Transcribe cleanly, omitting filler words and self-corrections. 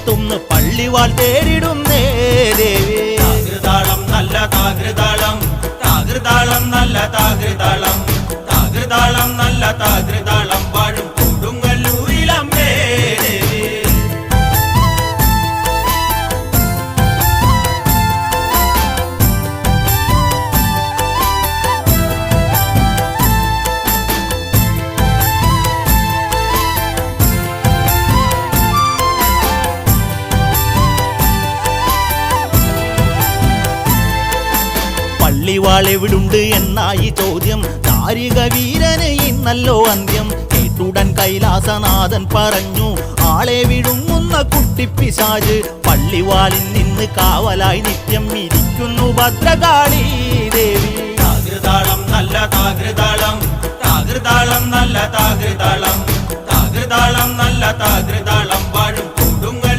എത്തുന്നു പള്ളിവാൾ തേടിടുന്നേ ദേവി. താകൃതാളം നല്ല താകൃതാളം, താകൃതാളം നല്ല താകൃതാളം, താകൃതാളം നല്ല താകൃതാളം വാഴും കൊടുങ്ങല്ലൂരിലമ്മേ ദേവി. പള്ളിവാൾ എവിടുണ്ട് എന്നായി ചോദ്യം, താരിക വീരന് ഇന്നല്ലോ അന്ത്യം. കേട്ടുടൻ കൈലാസനാഥൻ പറഞ്ഞു, ആളെ വിഴുങ്ങുന്ന കുട്ടിപ്പിശാച് പള്ളിവാളിൽ നിന്ന് കാവലായി നിത്യം ഇരിക്കുന്നു ഭദ്രകാളി ദേവി. താകൃതാളം നല്ല താകൃതാളം, താകൃതാളം നല്ല താകൃതാളം, താകൃതാളം നല്ല താകൃതാളം വാഴും